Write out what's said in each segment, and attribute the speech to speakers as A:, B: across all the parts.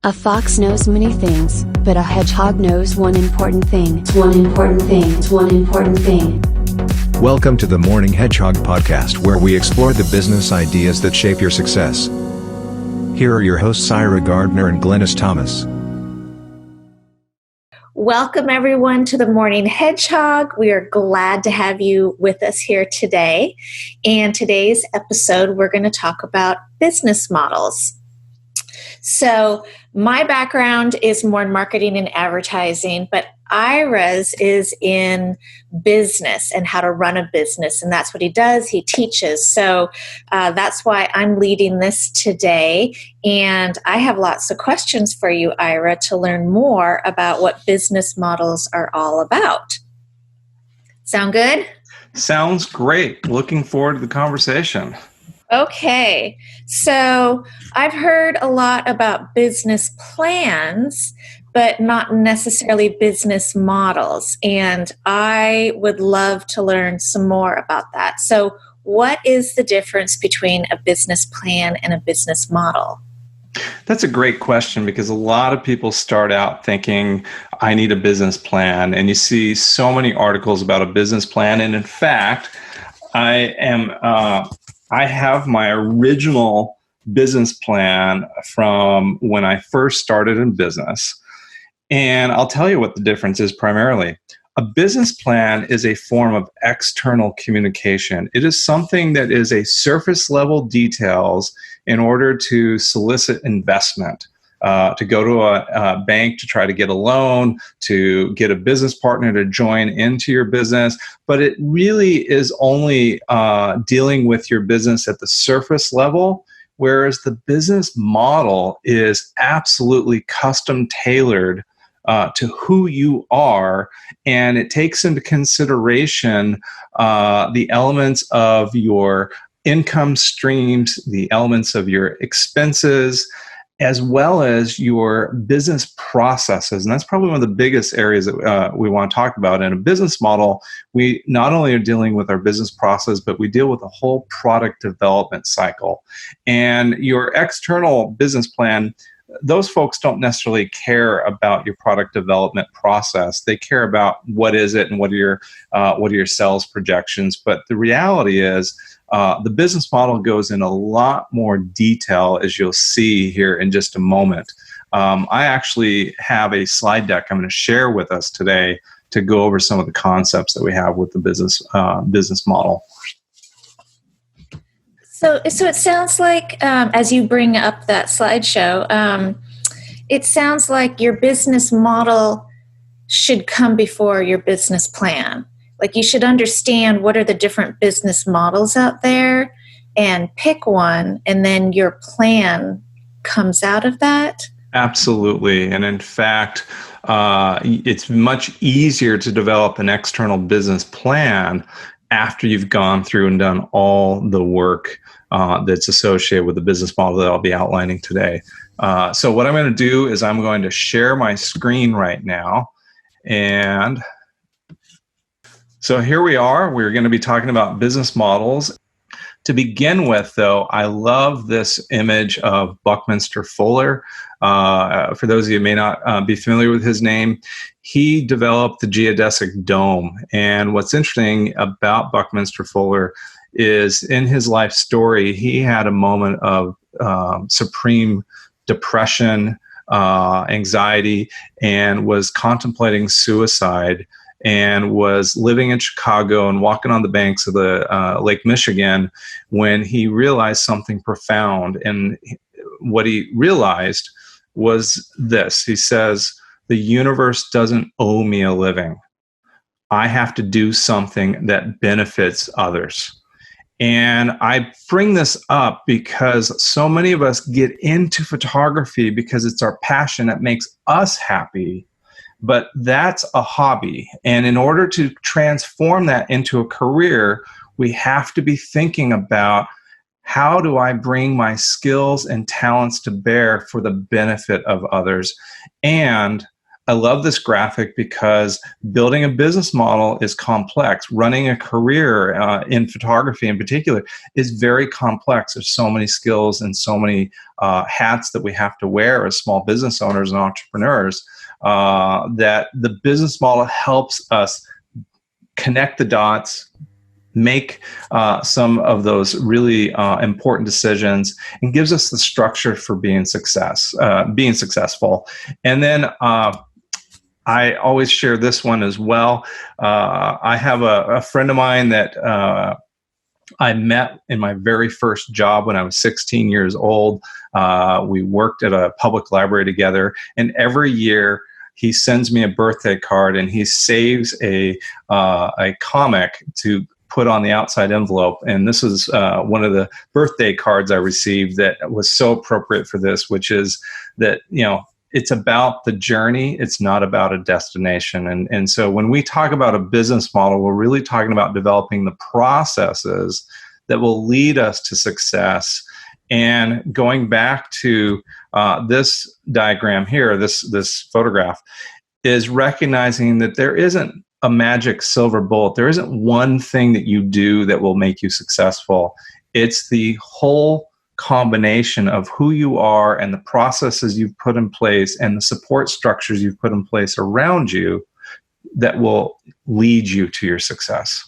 A: A fox knows many things, but a hedgehog knows one important thing. It's one important thing. It's one important thing.
B: Welcome to the Morning Hedgehog podcast, where we explore the business ideas that shape your success. Here are your hosts, Ira Gardner and Glynns Thomas.
C: Welcome, everyone, to the Morning Hedgehog. We are glad to have you with us here today. And today's episode, we're going to talk about business models. So my background is more in marketing and advertising, but Ira's is in business and how to run a business. And that's what he does. He teaches. So that's why I'm leading this today. And I have lots of questions for you, Ira, to learn more about what business models are all about. Sound good?
D: Sounds great. Looking forward to the conversation.
C: Okay, so I've heard a lot about business plans, but not necessarily business models, and I would love to learn some more about that. So what is the difference between a business plan and a business model?
D: That's a great question because a lot of people start out thinking, I need a business plan, and you see so many articles about a business plan, and in fact, I have my original business plan from when I first started in business. And I'll tell you what the difference is primarily. A business plan is a form of external communication. It is something that is a surface level details in order to solicit investment. To go to a bank to try to get a loan, to get a business partner to join into your business. But it really is only dealing with your business at the surface level, whereas the business model is absolutely custom tailored to who you are, and it takes into consideration the elements of your income streams, the elements of your expenses, as well as your business processes. And that's probably one of the biggest areas that we want to talk about. In a business model, we not only are dealing with our business process, but we deal with the whole product development cycle. And your external business plan, those folks don't necessarily care about your product development process. They care about what is it and what are your sales projections. But the reality is, the business model goes in a lot more detail, as you'll see here in just a moment. I actually have a slide deck I'm going to share with us today to go over some of the concepts that we have with the business model.
C: So it sounds like, as you bring up that slideshow, it sounds like your business model should come before your business plan. Like, you should understand what are the different business models out there and pick one, and then your plan comes out of that.
D: Absolutely. And in fact, it's much easier to develop an external business plan after you've gone through and done all the work that's associated with the business model that I'll be outlining today. So what I'm going to do is I'm going to share my screen right now. And so here we are. We're going to be talking about business models. To begin with, though, I love this image of Buckminster Fuller. For those of you who may not be familiar with his name, he developed the geodesic dome. And what's interesting about Buckminster Fuller is in his life story, he had a moment of supreme depression, anxiety, and was contemplating suicide, and was living in Chicago and walking on the banks of the Lake Michigan when he realized something profound. And what he realized was this. He says, the universe doesn't owe me a living. I have to do something that benefits others. And I bring this up because so many of us get into photography because it's our passion that makes us happy. But that's a hobby. And in order to transform that into a career, we have to be thinking about, how do I bring my skills and talents to bear for the benefit of others? And I love this graphic because building a business model is complex. Running a career in photography in particular is very complex. There's so many skills and so many hats that we have to wear as small business owners and entrepreneurs that the business model helps us connect the dots, make some of those really important decisions, and gives us the structure for being successful. And then I always share this one as well. I have a friend of mine that I met in my very first job when I was 16 years old. We worked at a public library together, and every year he sends me a birthday card, and he saves a comic to put on the outside envelope. And this was one of the birthday cards I received that was so appropriate for this, which is that, it's about the journey. It's not about a destination. And so when we talk about a business model, we're really talking about developing the processes that will lead us to success. And going back to this diagram here, this photograph, is recognizing that there isn't a magic silver bullet. There isn't one thing that you do that will make you successful. It's the whole combination of who you are and the processes you've put in place and the support structures you've put in place around you that will lead you to your success.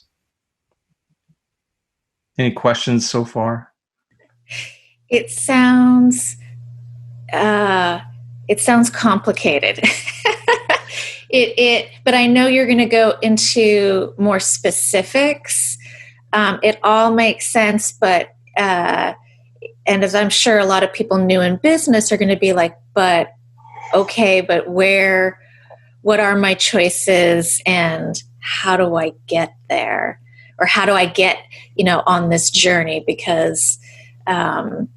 D: Any questions so far?
C: It sounds complicated. But I know you're going to go into more specifics. It all makes sense, but and as I'm sure a lot of people new in business are going to be like, but okay, but what are my choices and how do I get there? Or how do I get, on this journey? Because I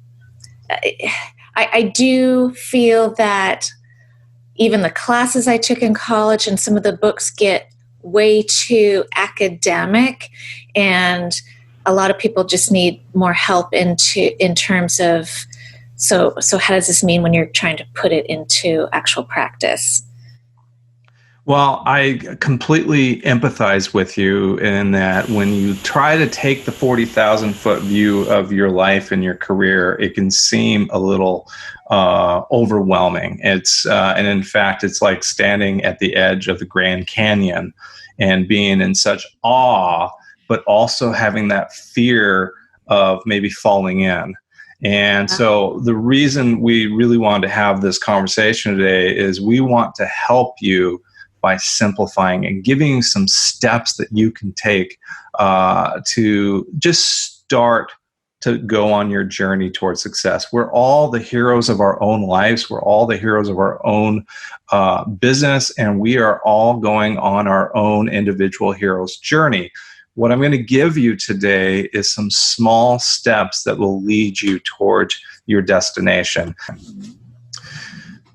C: do feel that even the classes I took in college and some of the books get way too academic, and a lot of people just need more help in terms of, so how does this mean when you're trying to put it into actual practice?
D: Well, I completely empathize with you in that when you try to take the 40,000 foot view of your life and your career, it can seem a little overwhelming. And in fact, it's like standing at the edge of the Grand Canyon and being in such awe, but also having that fear of maybe falling in. And so the reason we really wanted to have this conversation today is we want to help you by simplifying and giving you some steps that you can take to just start to go on your journey towards success. We're all the heroes of our own lives. We're all the heroes of our own business, and we are all going on our own individual hero's journey. What I'm going to give you today is some small steps that will lead you towards your destination.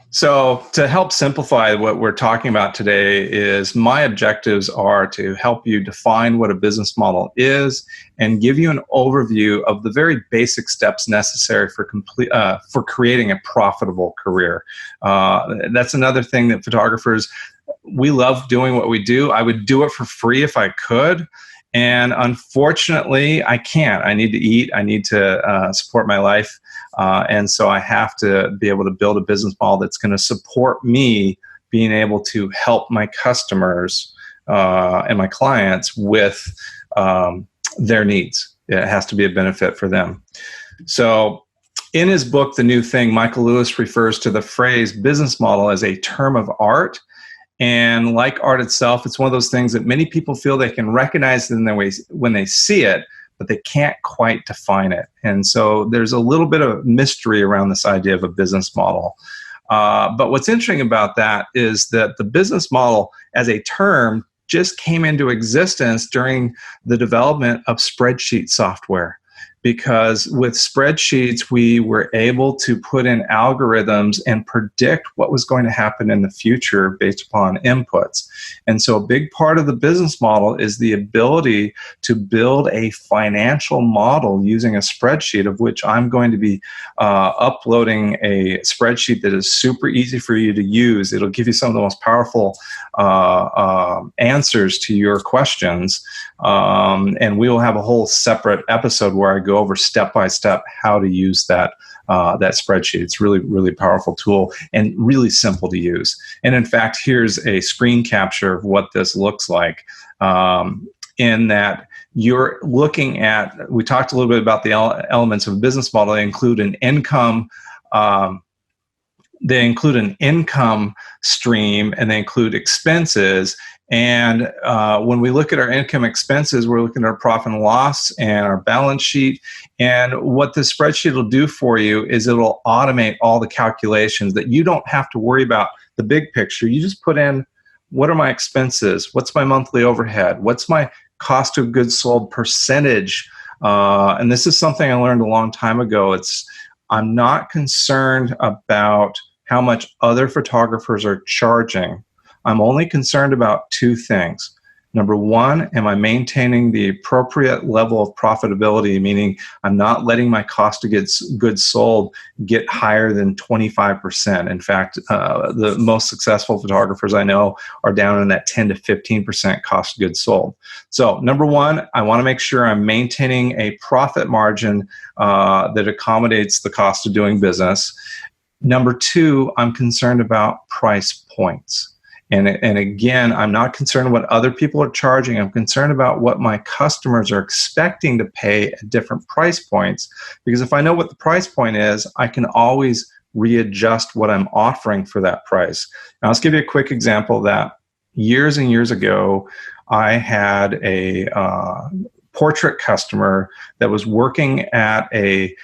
D: So to help simplify what we're talking about today is my objectives are to help you define what a business model is and give you an overview of the very basic steps necessary for creating a profitable career. That's another thing that photographers, we love doing what we do. I would do it for free if I could. And unfortunately, I can't. I need to eat. I need to support my life. And so I have to be able to build a business model that's going to support me being able to help my customers and my clients with their needs. It has to be a benefit for them. So in his book, The New Thing, Michael Lewis refers to the phrase business model as a term of art. And like art itself, it's one of those things that many people feel they can recognize in their ways when they see it, but they can't quite define it. And so there's a little bit of mystery around this idea of a business model. But what's interesting about that is that the business model as a term just came into existence during the development of spreadsheet software. because with spreadsheets, we were able to put in algorithms and predict what was going to happen in the future based upon inputs. And so a big part of the business model is the ability to build a financial model using a spreadsheet, of which I'm going to be uploading a spreadsheet that is super easy for you to use. It'll give you some of the most powerful answers to your questions. And we will have a whole separate episode where I go over step by step how to use that spreadsheet. It's really, really powerful tool and really simple to use. And in fact, here's a screen capture of what this looks like. In that you're looking at, we talked a little bit about the elements of a business model. They include an income. They include an income stream, and they include expenses. And when we look at our income expenses, we're looking at our profit and loss and our balance sheet. And what the spreadsheet will do for you is it'll automate all the calculations that you don't have to worry about the big picture. You just put in, what are my expenses? What's my monthly overhead? What's my cost of goods sold percentage? And this is something I learned a long time ago. I'm not concerned about how much other photographers are charging. I'm only concerned about two things. Number one, am I maintaining the appropriate level of profitability, meaning I'm not letting my cost of goods sold get higher than 25%. In fact, the most successful photographers I know are down in that 10 to 15% cost of goods sold. So number one, I want to make sure I'm maintaining a profit margin that accommodates the cost of doing business. Number two, I'm concerned about price points. And again, I'm not concerned what other people are charging. I'm concerned about what my customers are expecting to pay at different price points. Because if I know what the price point is, I can always readjust what I'm offering for that price. Now, let's give you a quick example of that. Years and years ago, I had a portrait customer that was working at a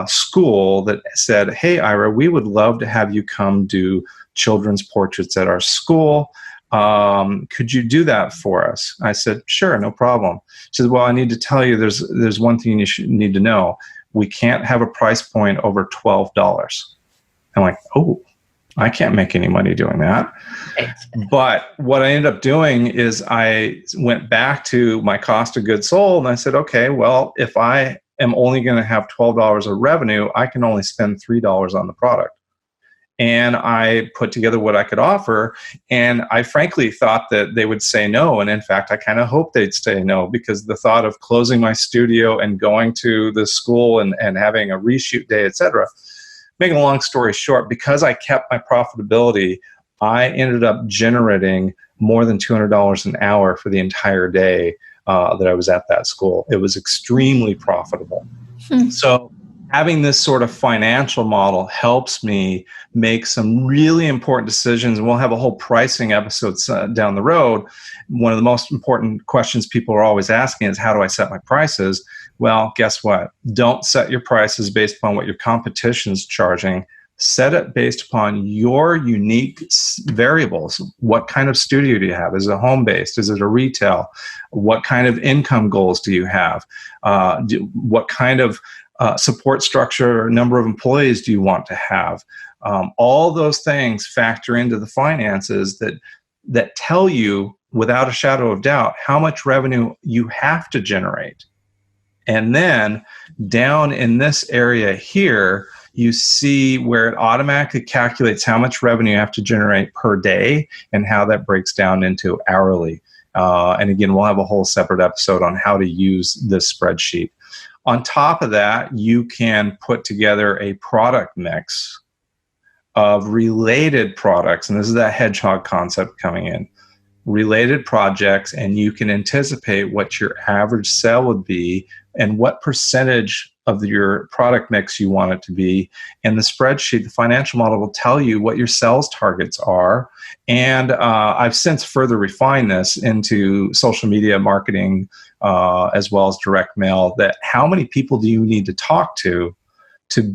D: school that said, "Hey, Ira, we would love to have you come do children's portraits at our school. Could you do that for us?" I said, "Sure, no problem." She said, "Well, I need to tell you there's one thing you need to know. We can't have a price point over $12. I'm like, "Oh, I can't make any money doing that." But what I ended up doing is I went back to my cost of goods sold and I said, okay, well, if I am only going to have $12 of revenue, I can only spend $3 on the product. And I put together what I could offer. And I frankly thought that they would say no. And in fact, I kind of hoped they'd say no, because the thought of closing my studio and going to the school and having a reshoot day, et cetera. Making a long story short, because I kept my profitability, I ended up generating more than $200 an hour for the entire day that I was at that school. It was extremely profitable. So having this sort of financial model helps me make some really important decisions. And we'll have a whole pricing episode down the road. One of the most important questions people are always asking is, how do I set my prices? Well, guess what? Don't set your prices based upon what your competition's charging. Set it based upon your unique variables. What kind of studio do you have? Is it home-based? Is it a retail? What kind of income goals do you have? What kind of support structure or number of employees do you want to have? All those things factor into the finances that tell you without a shadow of doubt how much revenue you have to generate. And then down in this area here, you see where it automatically calculates how much revenue you have to generate per day and how that breaks down into hourly. And again, we'll have a whole separate episode on how to use this spreadsheet. On top of that, you can put together a product mix of related products. And this is that Hedgehog concept coming in. Related projects, and you can anticipate what your average sale would be and what percentage of your product mix you want it to be. And the spreadsheet, the financial model, will tell you what your sales targets are. And I've since further refined this into social media marketing as well as direct mail, that how many people do you need to talk to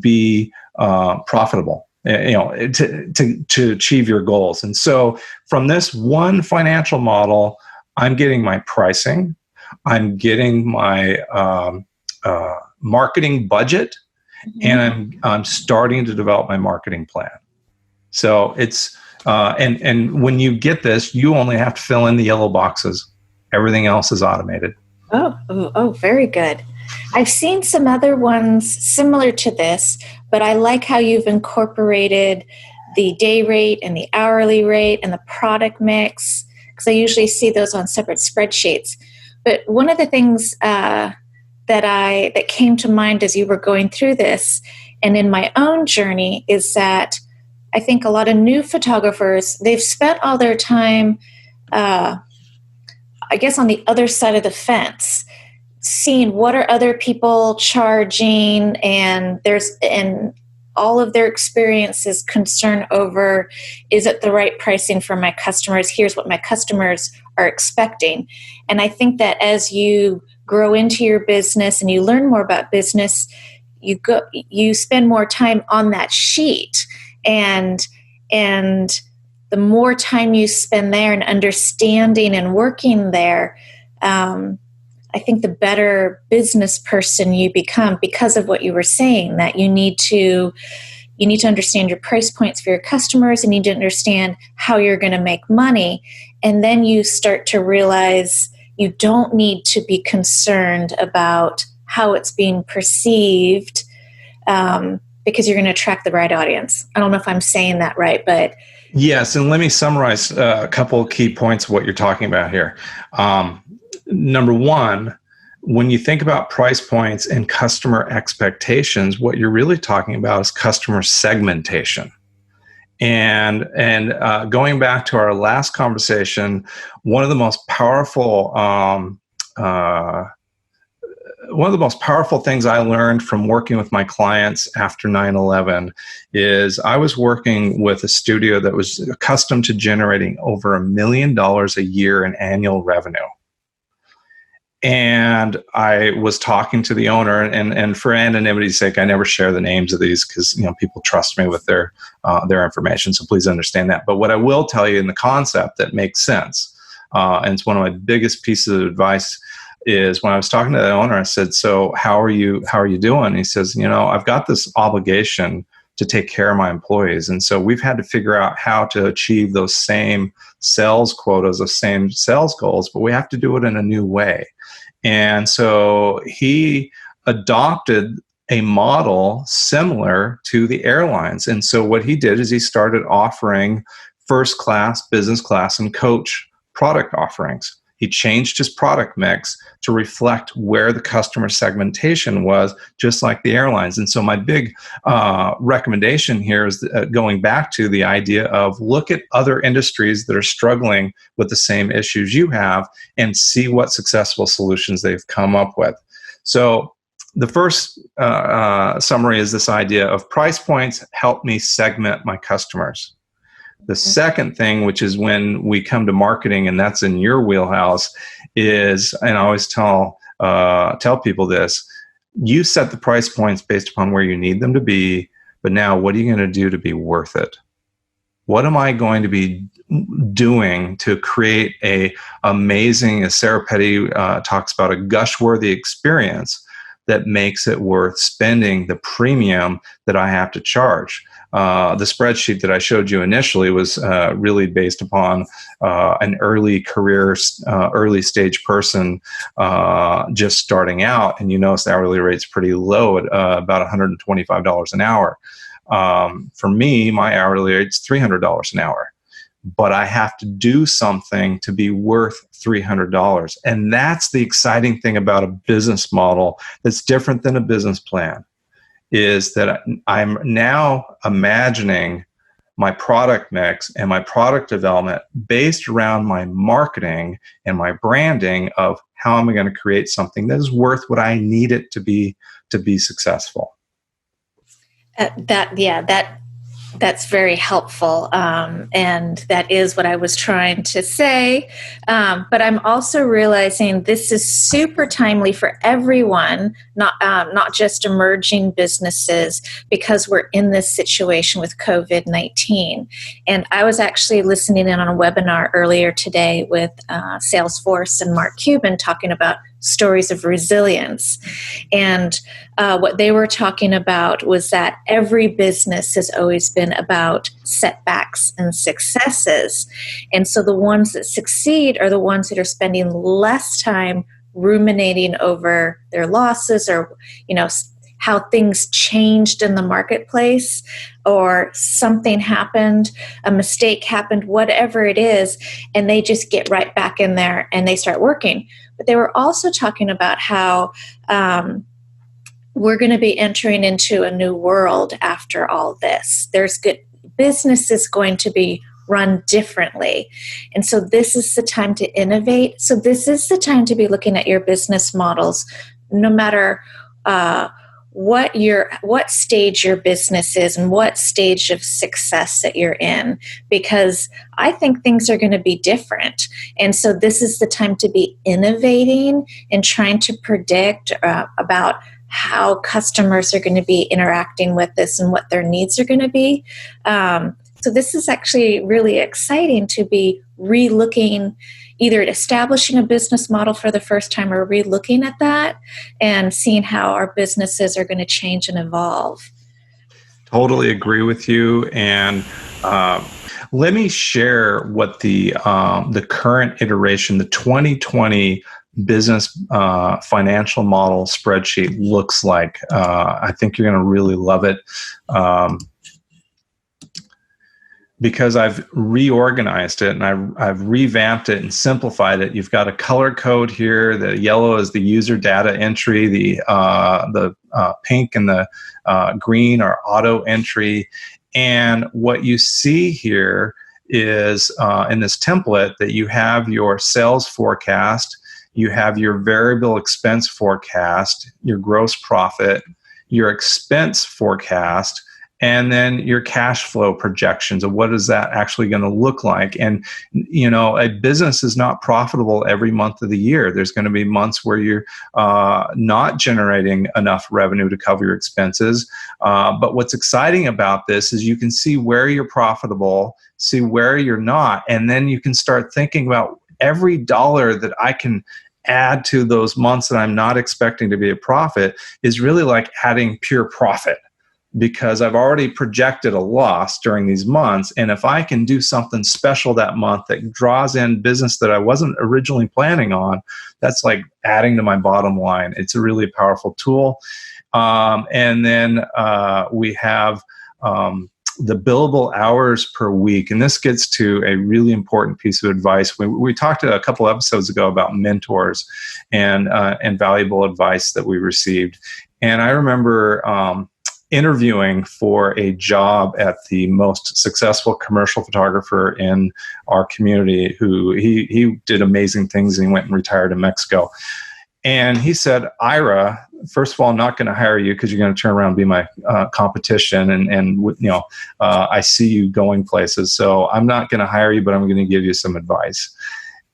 D: be profitable? To achieve your goals. And so from this one financial model, I'm getting my pricing, I'm getting my marketing budget, and I'm starting to develop my marketing plan. So it's and when you get this, you only have to fill in the yellow boxes. Everything else is automated.
C: Oh, very good. I've seen some other ones similar to this, but I like how you've incorporated the day rate and the hourly rate and the product mix, because I usually see those on separate spreadsheets. But one of the things that came to mind as you were going through this and in my own journey is that I think a lot of new photographers, they've spent all their time I guess on the other side of the fence, seeing what are other people charging, and all of their experiences concern over, is it the right pricing for my customers? Here's what my customers are expecting. And I think that as you grow into your business and you learn more about business, you spend more time on that sheet, and the more time you spend there and understanding and working there, I think the better business person you become, because of what you were saying, that you need to understand your price points for your customers, and you need to understand how you're going to make money. And then you start to realize you don't need to be concerned about how it's being perceived, because you're going to attract the right audience. I don't know if I'm saying that right, but
D: yes. And let me summarize a couple of key points of what you're talking about here. Number one, when you think about price points and customer expectations, what you're really talking about is customer segmentation. And going back to our last conversation, one of the most powerful things I learned from working with my clients after 9/11 is I was working with a studio that was accustomed to generating over $1 million a year in annual revenue. And I was talking to the owner, and for anonymity's sake, I never share the names of these because people trust me with their information. So please understand that. But what I will tell you in the concept that makes sense, and it's one of my biggest pieces of advice, is when I was talking to the owner, I said, "So how are you doing?" He says, "I've got this obligation to take care of my employees, and so we've had to figure out how to achieve those same sales quotas, those same sales goals, but we have to do it in a new way." And so he adopted a model similar to the airlines. And so what he did is he started offering first class, business class, and coach product offerings. He changed his product mix to reflect where the customer segmentation was, just like the airlines. And so my big recommendation here is going back to the idea of look at other industries that are struggling with the same issues you have and see what successful solutions they've come up with. So the first summary is this idea of price points help me segment my customers. The second thing, which is when we come to marketing, and that's in your wheelhouse, is, and I always tell people this, you set the price points based upon where you need them to be, but now what are you going to do to be worth it? What am I going to be doing to create a amazing, as Sarah Petty talks about, a gush-worthy experience that makes it worth spending the premium that I have to charge? The spreadsheet that I showed you initially was really based upon an early career, early stage person just starting out. And you notice the hourly rate's pretty low at about $125 an hour. For me, my hourly rate's $300 an hour. But I have to do something to be worth $300. And that's the exciting thing about a business model that's different than a business plan, is that I'm now imagining my product mix and my product development based around my marketing and my branding of how am I going to create something that is worth what I need it to be successful.
C: That's very helpful, and that is what I was trying to say. But I'm also realizing this is super timely for everyone, not just emerging businesses, because we're in this situation with COVID-19. And I was actually listening in on a webinar earlier today with Salesforce and Mark Cuban talking about stories of resilience. And what they were talking about was that every business has always been about setbacks and successes. And so the ones that succeed are the ones that are spending less time ruminating over their losses, or, how things changed in the marketplace, or something happened, a mistake happened, whatever it is, and they just get right back in there and they start working. But they were also talking about how we're going to be entering into a new world after all this. Business is going to be run differently. And so this is the time to innovate. So this is the time to be looking at your business models, no matter what stage your business is and what stage of success that you're in, because I think things are going to be different. And so this is the time to be innovating and trying to predict about how customers are going to be interacting with this and what their needs are going to be. So this is actually really exciting to be re-looking, either establishing a business model for the first time or re-looking at that and seeing how our businesses are going to change and evolve.
D: Totally agree with you. And let me share what the current iteration, the 2020 business financial model spreadsheet looks like. I think you're going to really love it. Because I've reorganized it and I've revamped it and simplified it. You've got a color code here. The yellow is the user data entry. The pink and the green are auto entry. And what you see here is in this template that you have your sales forecast, you have your variable expense forecast, your gross profit, your expense forecast, and then your cash flow projections of what is that actually going to look like. And, a business is not profitable every month of the year. There's going to be months where you're not generating enough revenue to cover your expenses. But what's exciting about this is you can see where you're profitable, see where you're not, and then you can start thinking about every dollar that I can add to those months that I'm not expecting to be a profit is really like adding pure profit, because I've already projected a loss during these months. And if I can do something special that month that draws in business that I wasn't originally planning on, that's like adding to my bottom line. It's a really powerful tool. And then we have the billable hours per week. And this gets to a really important piece of advice. We talked a couple episodes ago about mentors and valuable advice that we received. And I remember interviewing for a job at the most successful commercial photographer in our community, who he did amazing things, and he went and retired in Mexico. And he said, Ira, first of all, I'm not going to hire you because you're going to turn around and be my competition. And I see you going places. So I'm not going to hire you, but I'm going to give you some advice.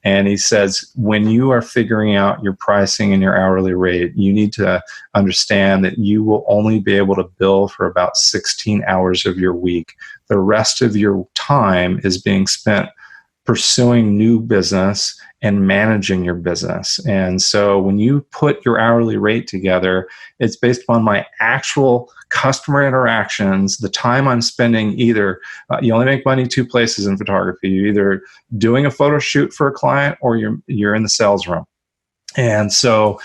D: And he says, when you are figuring out your pricing and your hourly rate, you need to understand that you will only be able to bill for about 16 hours of your week. The rest of your time is being spent pursuing new business and managing your business. And so when you put your hourly rate together, it's based upon my actual customer interactions, the time I'm spending. Either you only make money two places in photography. You're either doing a photo shoot for a client or you're in the sales room. And so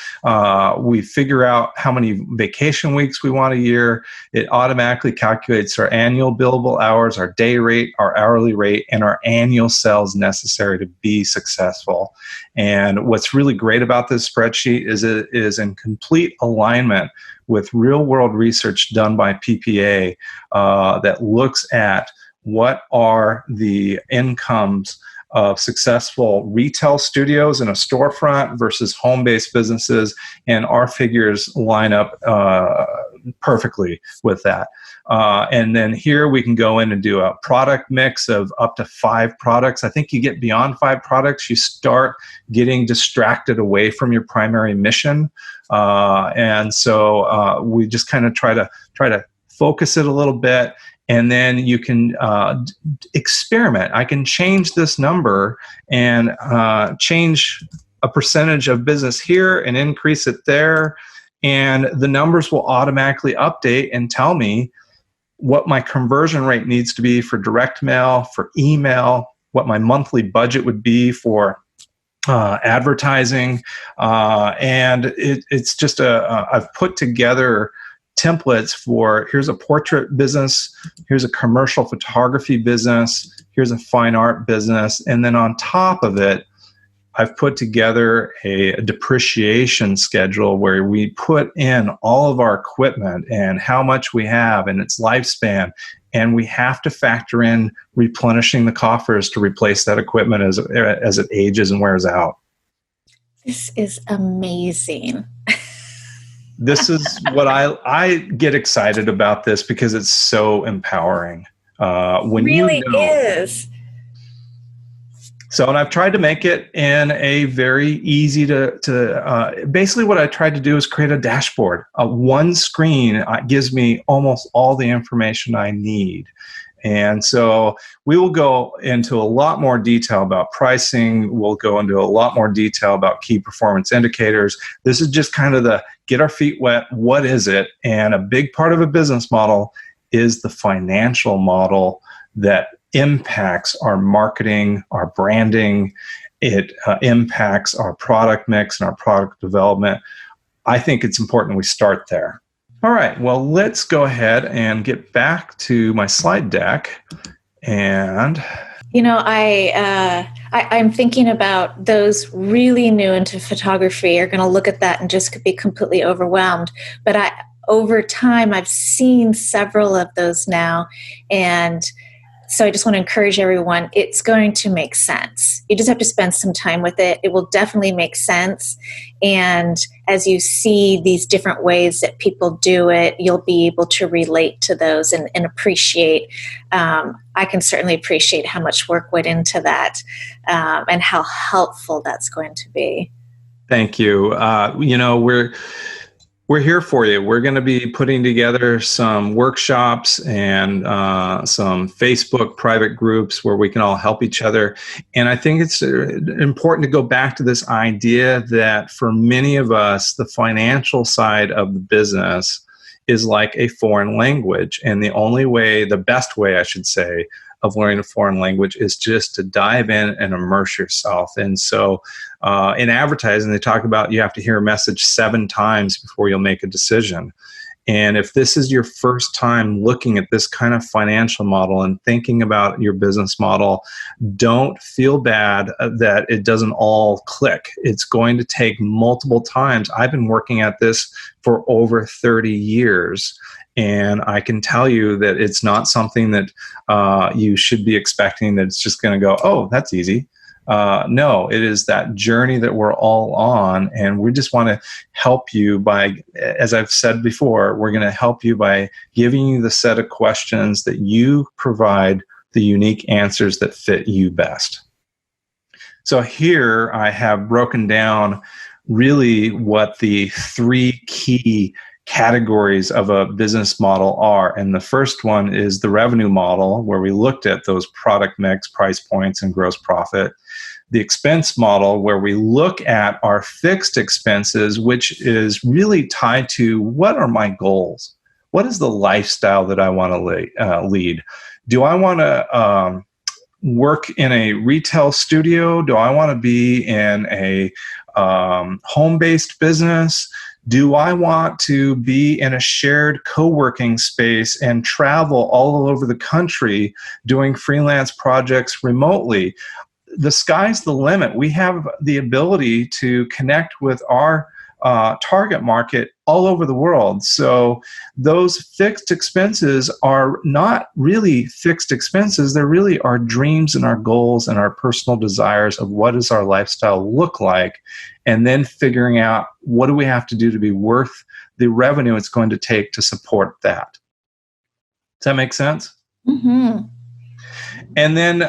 D: we figure out how many vacation weeks we want a year. It automatically calculates our annual billable hours, our day rate, our hourly rate, and our annual sales necessary to be successful. And what's really great about this spreadsheet is it is in complete alignment with real-world research done by PPA that looks at what are the incomes of successful retail studios in a storefront versus home-based businesses, and our figures line up perfectly with that. And then here we can go in and do a product mix of up to 5 products. I think you get beyond 5 products, you start getting distracted away from your primary mission. And so we just kind of try to focus it a little bit. And then you can experiment. I can change this number and change a percentage of business here and increase it there. And the numbers will automatically update and tell me what my conversion rate needs to be for direct mail, for email, what my monthly budget would be for advertising. And it's just I've put together templates for, here's a portrait business, here's a commercial photography business, here's a fine art business. And then on top of it, I've put together a depreciation schedule where we put in all of our equipment and how much we have and its lifespan. And we have to factor in replenishing the coffers to replace that equipment as it ages and wears out.
C: This is amazing.
D: This is what I get excited about this because it's so empowering. When
C: really
D: you know,
C: is.
D: So, and I've tried to make it in a very easy basically what I tried to do is create a dashboard. One screen gives me almost all the information I need. And so we will go into a lot more detail about pricing. We'll go into a lot more detail about key performance indicators. This is just kind of the get our feet wet. What is it? And a big part of a business model is the financial model that impacts our marketing, our branding. It impacts our product mix and our product development. I think it's important we start there. All right, well, let's go ahead and get back to my slide deck. And
C: I'm thinking about those really new into photography are going to look at that and just be completely overwhelmed. But over time, I've seen several of those now, and so I just want to encourage everyone, it's going to make sense. You just have to spend some time with it. It will definitely make sense. And as you see these different ways that people do it, you'll be able to relate to those and appreciate. I can certainly appreciate how much work went into that and how helpful that's going to be.
D: Thank you. We're here for you. We're going to be putting together some workshops and some Facebook private groups where we can all help each other. And I think it's important to go back to this idea that for many of us, the financial side of the business is like a foreign language. And the best way, I should say, of learning a foreign language is just to dive in and immerse yourself. And so in advertising, they talk about you have to hear a message 7 times before you'll make a decision. And if this is your first time looking at this kind of financial model and thinking about your business model, don't feel bad that it doesn't all click. It's going to take multiple times. I've been working at this for over 30 years. And I can tell you that it's not something that you should be expecting that it's just going to go, oh, that's easy. No, it is that journey that we're all on. And we just want to help you by, as I've said before, we're going to help you by giving you the set of questions that you provide the unique answers that fit you best. So here I have broken down really what the 3 key categories of a business model are. And the first one is the revenue model, where we looked at those product mix, price points, and gross profit. The expense model, where we look at our fixed expenses, which is really tied to what are my goals? What is the lifestyle that I want to lead? Do I want to work in a retail studio? Do I want to be in a home-based business? Do I want to be in a shared co-working space and travel all over the country doing freelance projects remotely? The sky's the limit. We have the ability to connect with our target market all over the world. So those fixed expenses are not really fixed expenses. They're really our dreams and our goals and our personal desires of what does our lifestyle look like, and then figuring out what do we have to do to be worth the revenue it's going to take to support that. Does that make sense?
C: Mm-hmm.
D: And then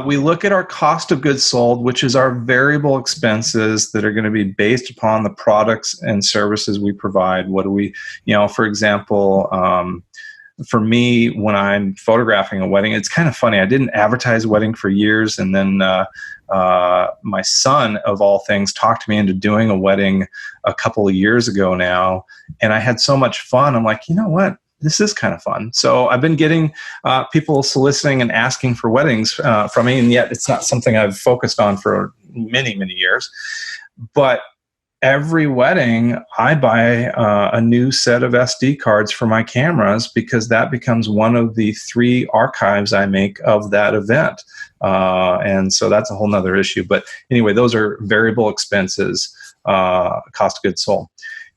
D: we look at our cost of goods sold, which is our variable expenses that are going to be based upon the products and services we provide. What do we, for example, for me, when I'm photographing a wedding, it's kind of funny. I didn't advertise a wedding for years, and then my son, of all things, talked me into doing a wedding a couple of years ago now, and I had so much fun. I'm like, you know what? This is kind of fun. So I've been getting people soliciting and asking for weddings from me, and yet it's not something I've focused on for many, many years. But every wedding, I buy a new set of SD cards for my cameras, because that becomes one of the 3 archives I make of that event. And so that's a whole nother issue. But anyway, those are variable expenses, cost of goods sold.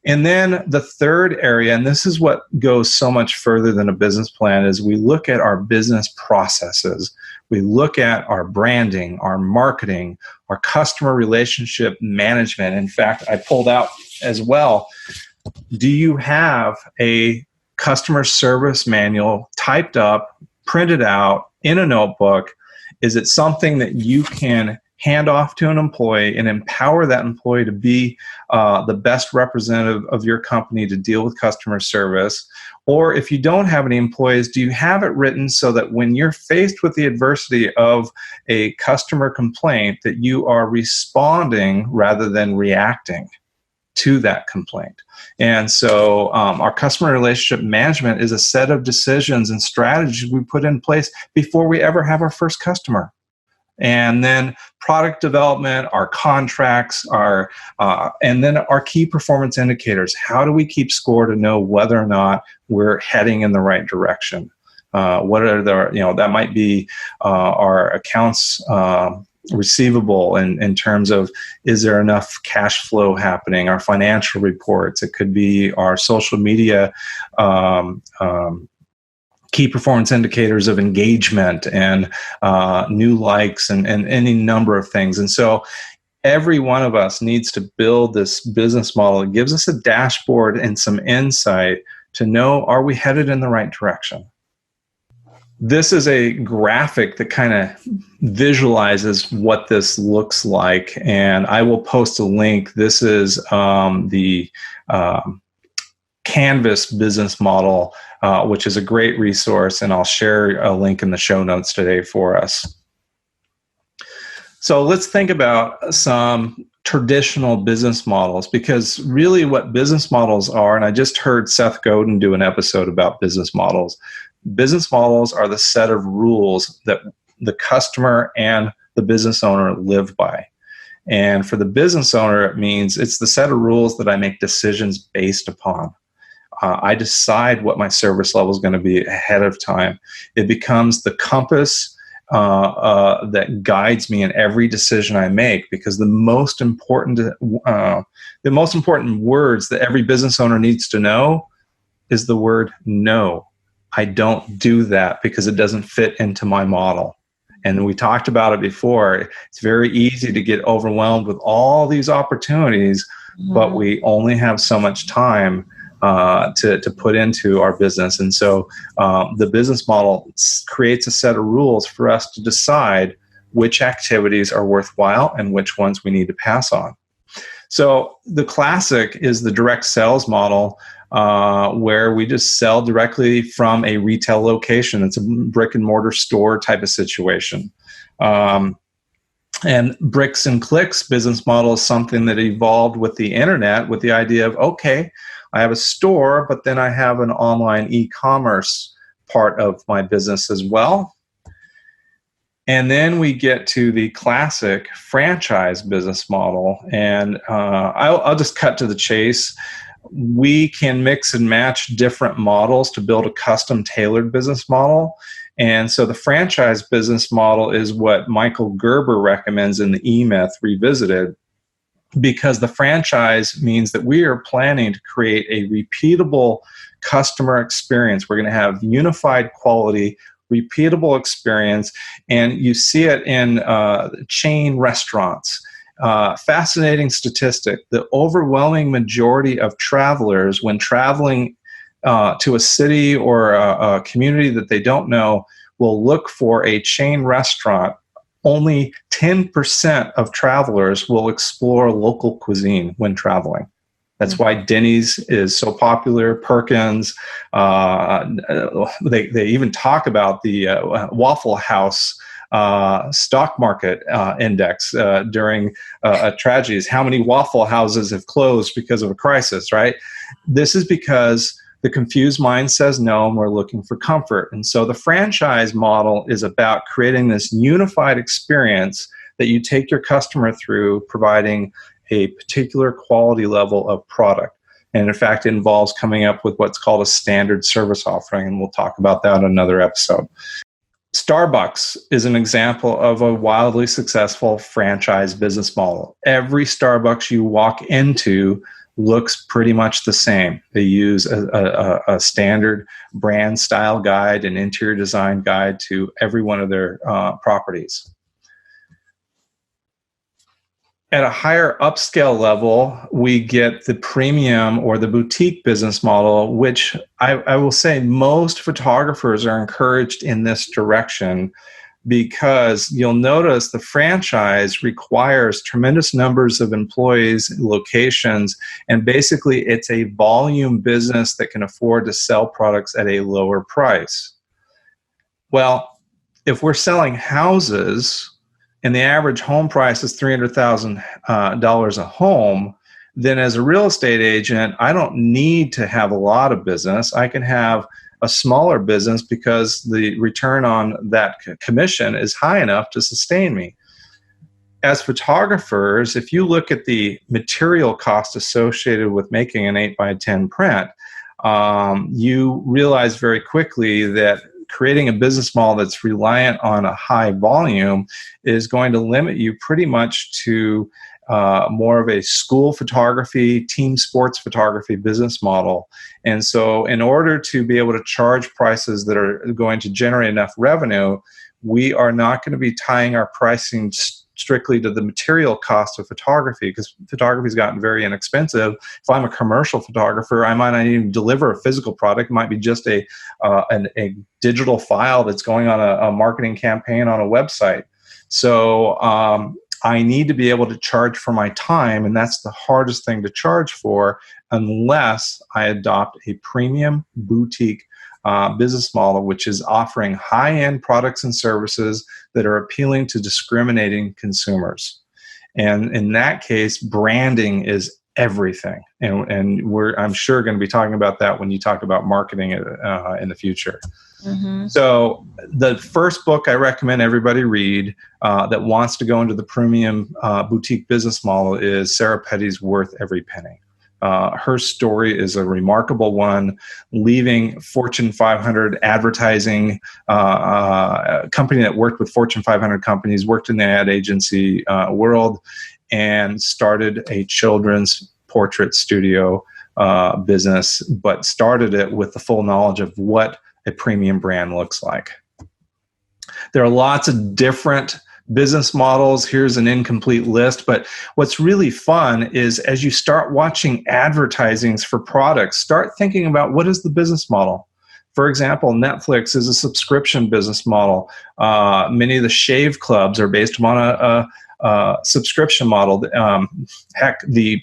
D: And then the third area, and this is what goes so much further than a business plan, is we look at our business processes. We look at our branding, our marketing, our customer relationship management. In fact, I pulled out as well, do you have a customer service manual typed up, printed out in a notebook? Is it something that you can hand off to an employee and empower that employee to be the best representative of your company to deal with customer service? Or if you don't have any employees, do you have it written so that when you're faced with the adversity of a customer complaint, that you are responding rather than reacting to that complaint? And so our customer relationship management is a set of decisions and strategies we put in place before we ever have our first customer. And then product development, our contracts, and then our key performance indicators. How do we keep score to know whether or not we're heading in the right direction? What are that might be our accounts receivable in terms of, is there enough cash flow happening? Our financial reports. It could be our social media key performance indicators of engagement and new likes and any number of things. And so every one of us needs to build this business model. It gives us a dashboard and some insight to know, are we headed in the right direction? This is a graphic that kind of visualizes what this looks like, and I will post a link. This is the Canvas business model, which is a great resource, and I'll share a link in the show notes today for us. So let's think about some traditional business models, because really what business models are, and I just heard Seth Godin do an episode about business models. Business models are the set of rules that the customer and the business owner live by. And for the business owner, it means it's the set of rules that I make decisions based upon. I decide what my service level is going to be ahead of time. It becomes the compass that guides me in every decision I make, because the most important words that every business owner needs to know is the word no. I don't do that because it doesn't fit into my model. And we talked about it before. It's very easy to get overwhelmed with all these opportunities, but we only have so much time to put into our business. And so the business model creates a set of rules for us to decide which activities are worthwhile and which ones we need to pass on. So the classic is the direct sales model, where we just sell directly from a retail location. It's a brick and mortar store type of situation. And bricks and clicks business model is something that evolved with the internet, with the idea of, okay, I have a store, but then I have an online e-commerce part of my business as well. And then we get to the classic franchise business model. And I'll just cut to the chase. We can mix and match different models to build a custom tailored business model. And so the franchise business model is what Michael Gerber recommends in the E-Myth Revisited, because the franchise means that we are planning to create a repeatable customer experience. We're going to have unified quality, repeatable experience, and you see it in chain restaurants. Fascinating statistic: the overwhelming majority of travelers, when traveling to a city or a community that they don't know, will look for a chain restaurant. Only 10% of travelers will explore local cuisine when traveling. That's why Denny's is so popular. Perkins, they even talk about the Waffle House stock market index during tragedies. How many Waffle Houses have closed because of a crisis, right? This is because the confused mind says no, and we're looking for comfort. And so the franchise model is about creating this unified experience that you take your customer through, providing a particular quality level of product. And in fact, it involves coming up with what's called a standard service offering, and we'll talk about that in another episode. Starbucks is an example of a wildly successful franchise business model. Every Starbucks you walk into looks pretty much the same. They use a standard brand style guide and interior design guide to every one of their properties. At a higher upscale level, we get the premium or the boutique business model, which I will say most photographers are encouraged in this direction, because you'll notice the franchise requires tremendous numbers of employees, locations, and basically it's a volume business that can afford to sell products at a lower price. Well, if we're selling houses, and the average home price is $300,000 a home, then as a real estate agent, I don't need to have a lot of business. I can have a smaller business because the return on that commission is high enough to sustain me. As photographers, if you look at the material cost associated with making an 8x10 print, you realize very quickly that creating a business model that's reliant on a high volume is going to limit you pretty much to more of a school photography, team sports photography business model. And so in order to be able to charge prices that are going to generate enough revenue, we are not going to be tying our pricing strictly to the material cost of photography, because photography has gotten very inexpensive. If I'm a commercial photographer, I might not even deliver a physical product. It might be just a digital file that's going on a marketing campaign on a website. So I need to be able to charge for my time, and that's the hardest thing to charge for unless I adopt a premium boutique business model, which is offering high-end products and services that are appealing to discriminating consumers. And in that case, branding is everything. And I'm sure going to be talking about that when you talk about marketing in the future. Mm-hmm. So the first book I recommend everybody read that wants to go into the premium boutique business model is Sarah Petty's Worth Every Penny. Her story is a remarkable one, leaving Fortune 500 advertising company that worked with Fortune 500 companies, worked in the ad agency world, and started a children's portrait studio business, but started it with the full knowledge of what a premium brand looks like. There are lots of different business models. Here's an incomplete list, but what's really fun is as you start watching advertisings for products, start thinking about what is the business model. For example, Netflix is a subscription business model. Many of the shave clubs are based upon a subscription model. Heck, the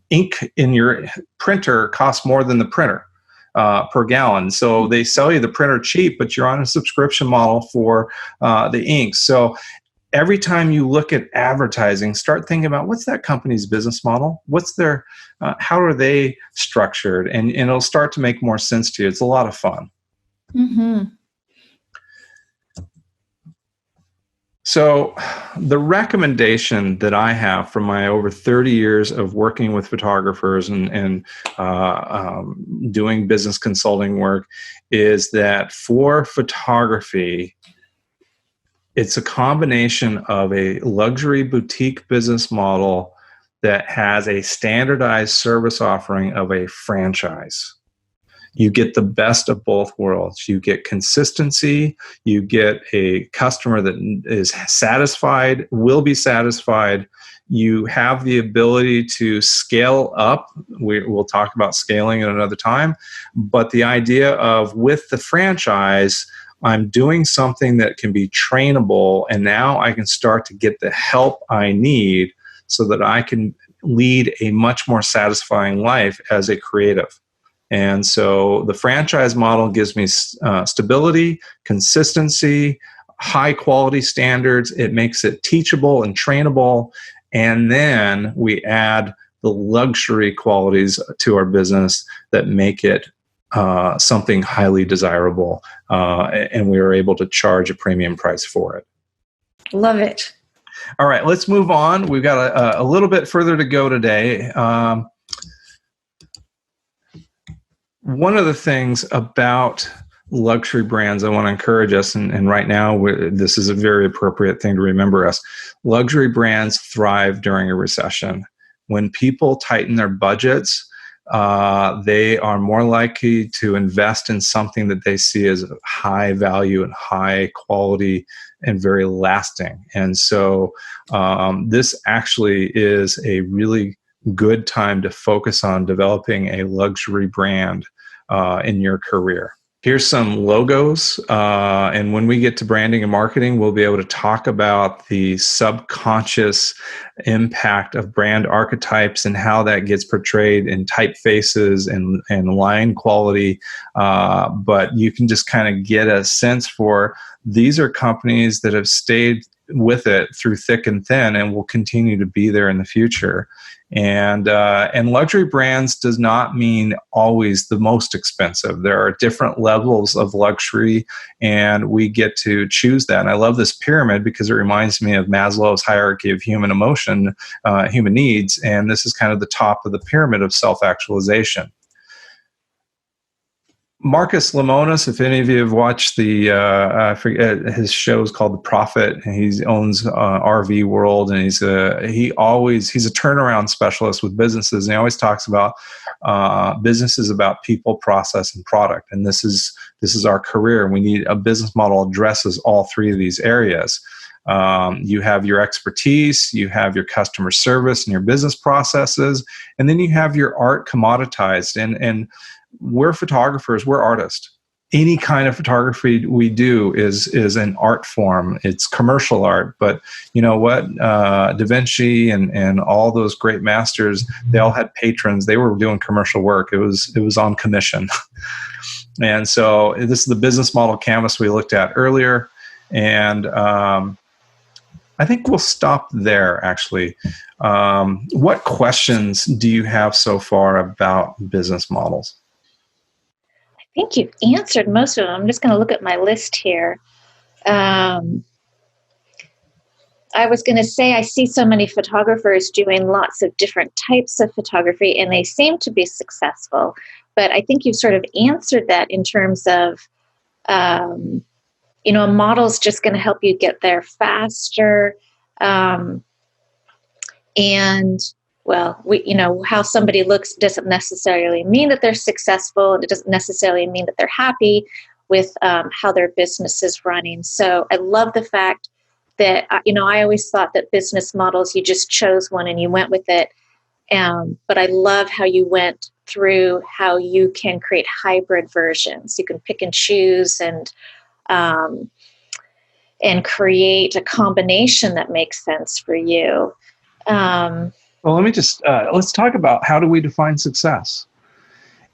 D: ink in your printer costs more than the printer per gallon. So they sell you the printer cheap, but you're on a subscription model for the ink. So every time you look at advertising, start thinking about what's that company's business model? What's their, how are they structured? And it'll start to make more sense to you. It's a lot of fun. Mm-hmm. So the recommendation that I have from my over 30 years of working with photographers and doing business consulting work is that for photography, it's a combination of a luxury boutique business model that has a standardized service offering of a franchise. You get the best of both worlds. You get consistency. You get a customer that is satisfied, will be satisfied. You have the ability to scale up. We'll talk about scaling at another time. But the idea of with the franchise, I'm doing something that can be trainable, and now I can start to get the help I need so that I can lead a much more satisfying life as a creative. And so the franchise model gives me stability, consistency, high quality standards. It makes it teachable and trainable. And then we add the luxury qualities to our business that make it something highly desirable. And we are able to charge a premium price for it.
C: Love it.
D: All right, let's move on. We've got a little bit further to go today. One of the things about luxury brands I want to encourage us, and right now this is a very appropriate thing to remember us. Luxury brands thrive during a recession. When people tighten their budgets, they are more likely to invest in something that they see as high value and high quality and very lasting. And so this actually is a really good time to focus on developing a luxury brand in your career. Here's some logos, and when we get to branding and marketing, we'll be able to talk about the subconscious impact of brand archetypes and how that gets portrayed in typefaces and line quality. But you can just kind of get a sense for these are companies that have stayed with it through thick and thin and will continue to be there in the future. And luxury brands does not mean always the most expensive. There are different levels of luxury, and we get to choose that. And I love this pyramid because it reminds me of Maslow's hierarchy of human emotion, human needs, and this is kind of the top of the pyramid of self-actualization. Marcus Lemonis, if any of you have watched I forget, his show is called The Prophet. He owns RV World, and he's a turnaround specialist with businesses. And he always talks about businesses about people, process, and product. And this is our career. And we need a business model that addresses all three of these areas. You have your expertise, you have your customer service and your business processes, and then you have your art commoditized. And we're photographers, we're artists. Any kind of photography we do is an art form. It's commercial art, but you know what? Da Vinci and all those great masters, they all had patrons. They were doing commercial work. It was on commission. And so this is the business model canvas we looked at earlier. And I think we'll stop there, actually. What questions do you have so far about business models?
C: I think you've answered most of them. I'm just going to look at my list here. I was going to say I see so many photographers doing lots of different types of photography, and they seem to be successful. But I think you've sort of answered that in terms of, a model's just going to help you get there faster. How somebody looks doesn't necessarily mean that they're successful, and it doesn't necessarily mean that they're happy with how their business is running. So I love the fact that, I always thought that business models, you just chose one and you went with it. But I love how you went through how you can create hybrid versions. You can pick and choose and create a combination that makes sense for you.
D: Well, let me just, let's talk about how do we define success?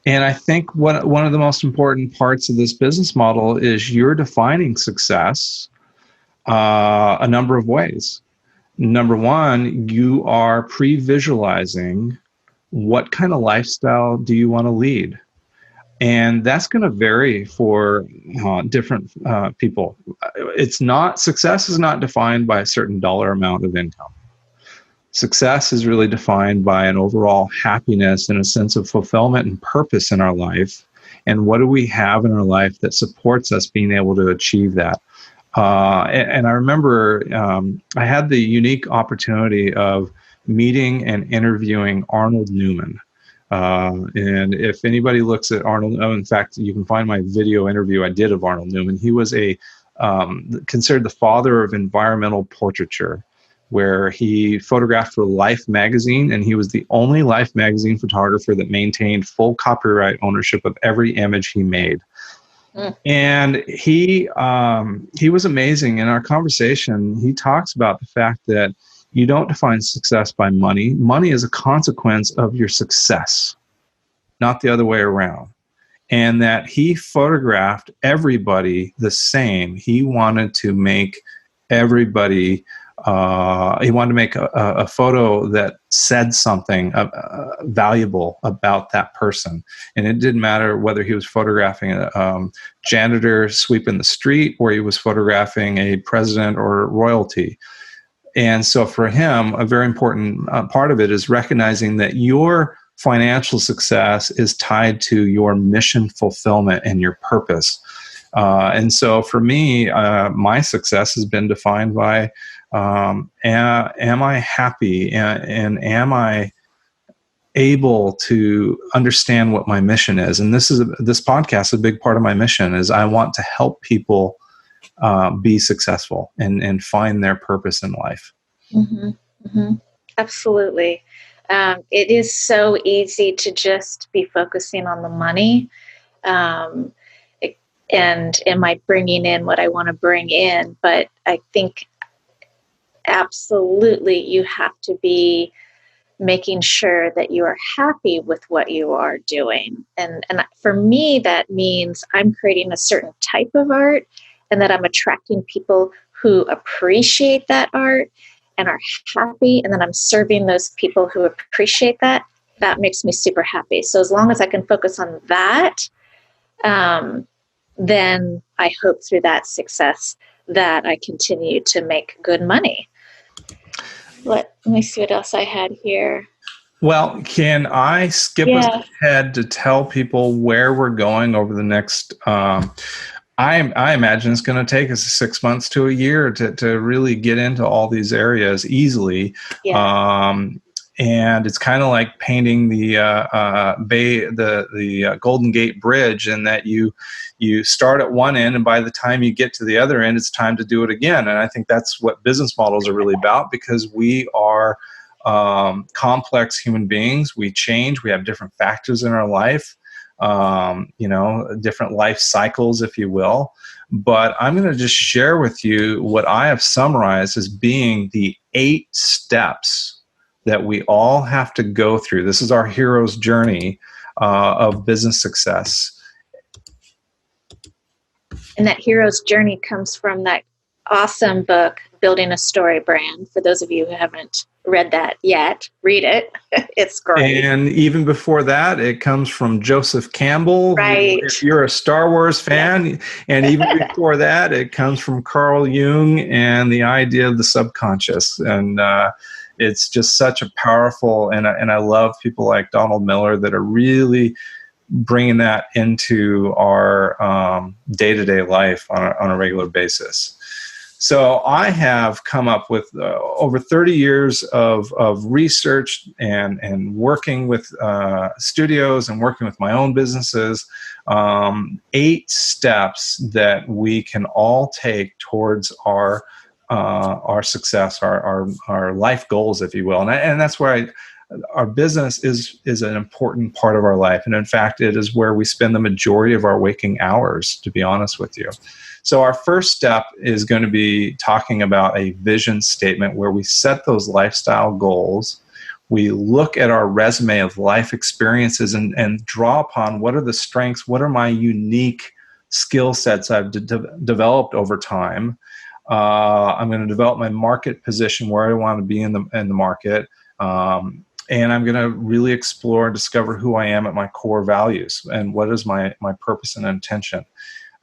D: And I think one of the most important parts of this business model is you're defining success a number of ways. Number one, you are pre-visualizing what kind of lifestyle do you want to lead? And that's going to vary for different people. Success is not defined by a certain dollar amount of income. Success is really defined by an overall happiness and a sense of fulfillment and purpose in our life. And what do we have in our life that supports us being able to achieve that? And I remember I had the unique opportunity of meeting and interviewing Arnold Newman. And if anybody looks at Arnold, in fact, you can find my video interview I did of Arnold Newman. He was considered the father of environmental portraiture, where he photographed for Life magazine, and he was the only Life magazine photographer that maintained full copyright ownership of every image he made. And he was amazing. In our conversation, he talks about the fact that You don't define success by money. Money is a consequence of your success, not the other way around. And that he photographed everybody the same. He wanted to make everybody, he wanted to make a photo that said something valuable about that person. And it didn't matter whether he was photographing a janitor sweeping the street or he was photographing a president or royalty. And so for him, a very important part of it is recognizing that your financial success is tied to your mission fulfillment and your purpose. And so for me, my success has been defined by, am I happy and am I able to understand what my mission is? And this podcast, a big part of my mission is I want to help people be successful and find their purpose in life.
C: Mm-hmm. Mm-hmm. Absolutely. It is so easy to just be focusing on the money. And am I bringing in what I want to bring in? But I think absolutely you have to be making sure that you are happy with what you are doing. And for me, that means I'm creating a certain type of art and that I'm attracting people who appreciate that art and are happy. And then I'm serving those people who appreciate that. That makes me super happy. So as long as I can focus on that, then I hope through that success that I continue to make good money. Let me see what else I had here.
D: Well, can I skip us ahead to tell people where we're going over the next, I imagine it's going to take us 6 months to a year to really get into all these areas easily. Yeah. And it's kind of like painting the Golden Gate Bridge, in that you start at one end, and by the time you get to the other end, it's time to do it again. And I think that's what business models are really about, because we are complex human beings. We change. We have different factors in our life, different life cycles, if you will. But I'm going to just share with you what I have summarized as being the 8 steps that we all have to go through. This is our hero's journey of business success.
C: And that hero's journey comes from that awesome book, Building a Story Brand. For those of you who haven't read that yet, read it. It's great.
D: And even before that, it comes from Joseph Campbell.
C: Right.
D: If you're a Star Wars fan, yes. And even before that, it comes from Carl Jung and the idea of the subconscious. And it's just such a powerful, and I love people like Donald Miller that are really bringing that into our day-to-day life on a regular basis. So I have come up with over 30 years of research and working with studios and working with my own businesses, 8 steps that we can all take towards our success, our life goals, if you will. And that's why our business is an important part of our life. And in fact, it is where we spend the majority of our waking hours, to be honest with you. So our first step is going to be talking about a vision statement where we set those lifestyle goals. We look at our resume of life experiences and draw upon what are the strengths, what are my unique skill sets I've developed over time. I'm going to develop my market position, where I want to be in the market. And I'm going to really explore and discover who I am at my core values and what is my purpose and intention.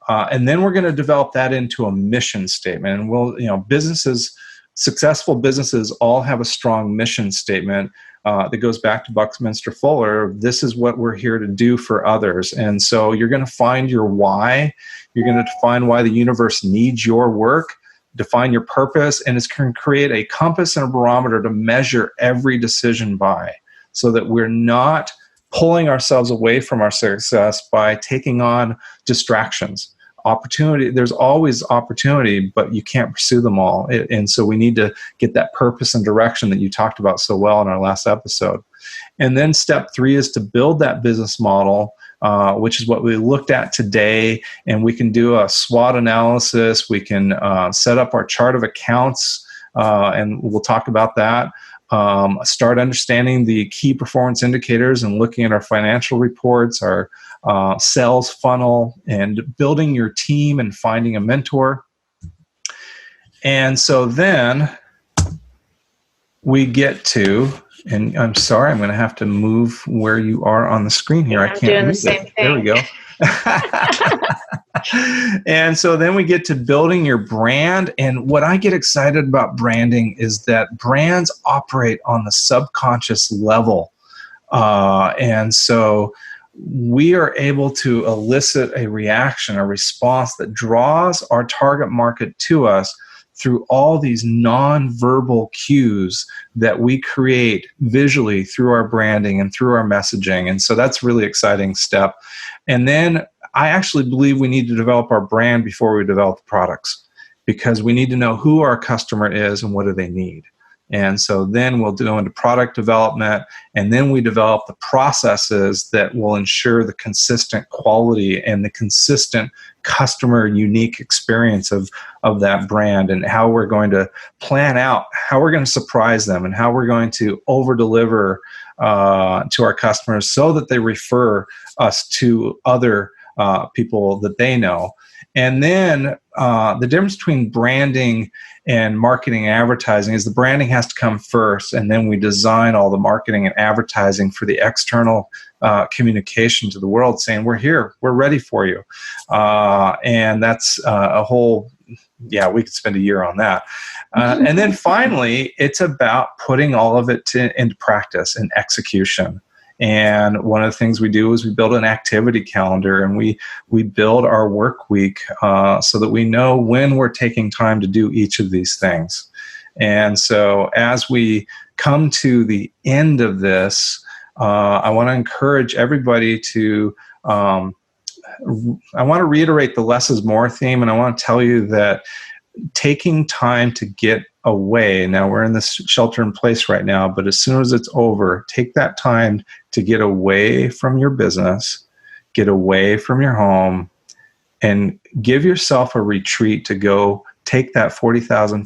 D: And then we're going to develop that into a mission statement. And successful businesses all have a strong mission statement that goes back to Buckminster Fuller. This is what we're here to do for others. And so you're going to find your why. You're going to define why the universe needs your work, define your purpose, and it's going to create a compass and a barometer to measure every decision by, so that we're not pulling ourselves away from our success by taking on distractions. Opportunity, there's always opportunity, but you can't pursue them all. And so we need to get that purpose and direction that you talked about so well in our last episode. And then step 3 is to build that business model, which is what we looked at today. And we can do a SWOT analysis. We can set up our chart of accounts and we'll talk about that. Start understanding the key performance indicators and looking at our financial reports, our sales funnel, and building your team and finding a mentor. And so then we get to, and I'm sorry, I'm going to have to move where you are on the screen here.
C: Yeah,
D: I can't read it. There we go. And so then we get to building your brand. And what I get excited about branding is that brands operate on the subconscious level. And so we are able to elicit a reaction, a response that draws our target market to us through all these nonverbal cues that we create visually through our branding and through our messaging. And so that's a really exciting step. And then I actually believe we need to develop our brand before we develop the products, because we need to know who our customer is and what do they need. And so then we'll go into product development, and then we develop the processes that will ensure the consistent quality and the consistent customer unique experience of that brand, and how we're going to plan out how we're going to surprise them and how we're going to over deliver to our customers so that they refer us to other people that they know. And then the difference between branding and marketing and advertising is the branding has to come first, and then we design all the marketing and advertising for the external communication to the world, saying, we're here, we're ready for you. And that's a whole, we could spend a year on that. And then finally, it's about putting all of it into practice and execution. And one of the things we do is we build an activity calendar, and we build our work week so that we know when we're taking time to do each of these things. And so as we come to the end of this, I want to encourage everybody to, I want to reiterate the less is more theme, and I want to tell you that taking time to get away. Now we're in this shelter in place right now, but as soon as it's over, take that time to get away from your business, get away from your home, and give yourself a retreat to go take that 40,000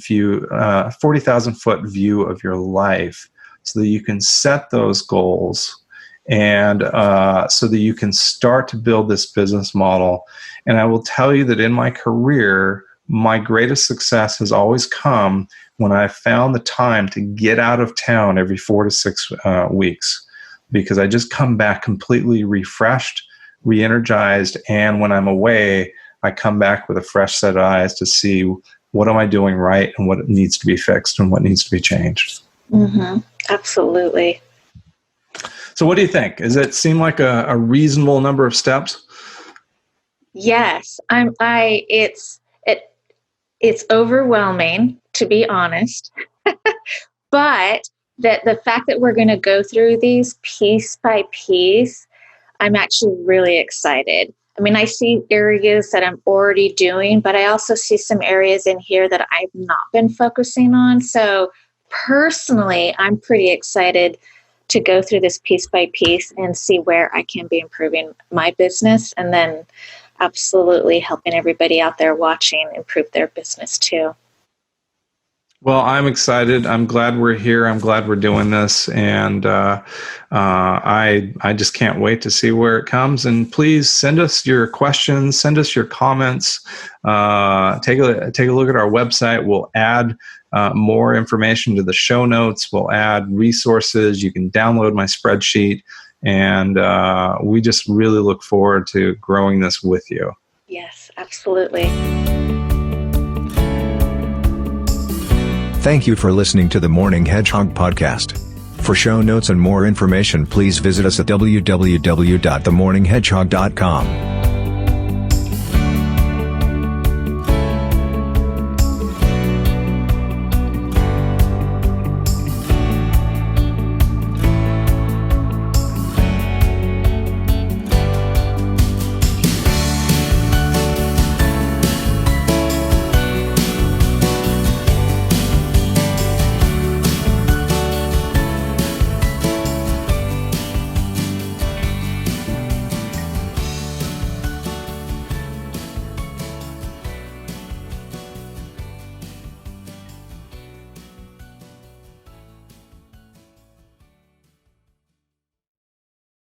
D: foot view of your life, so that you can set those goals, and so that you can start to build this business model. And I will tell you that in my career, my greatest success has always come when I found the time to get out of town every 4 to 6 weeks, because I just come back completely refreshed, re-energized, and when I'm away, I come back with a fresh set of eyes to see what am I doing right and what needs to be fixed and what needs to be changed.
C: Mm-hmm. Absolutely.
D: So what do you think? Does it seem like a reasonable number of steps?
C: Yes. It's overwhelming, to be honest, but that the fact that we're going to go through these piece by piece, I'm actually really excited. I mean, I see areas that I'm already doing, but I also see some areas in here that I've not been focusing on. So personally, I'm pretty excited to go through this piece by piece and see where I can be improving my business, and then absolutely helping everybody out there watching improve their business too.
D: Well, I'm excited. I'm glad we're here. I'm glad we're doing this. And I just can't wait to see where it comes. And please send us your questions, send us your comments. Take a look at our website. We'll add more information to the show notes. We'll add resources. You can download my spreadsheet. And we just really look forward to growing this with you.
C: Yes, absolutely.
B: Thank you for listening to the Morning Hedgehog podcast. For show notes and more information, please visit us at www.themorninghedgehog.com.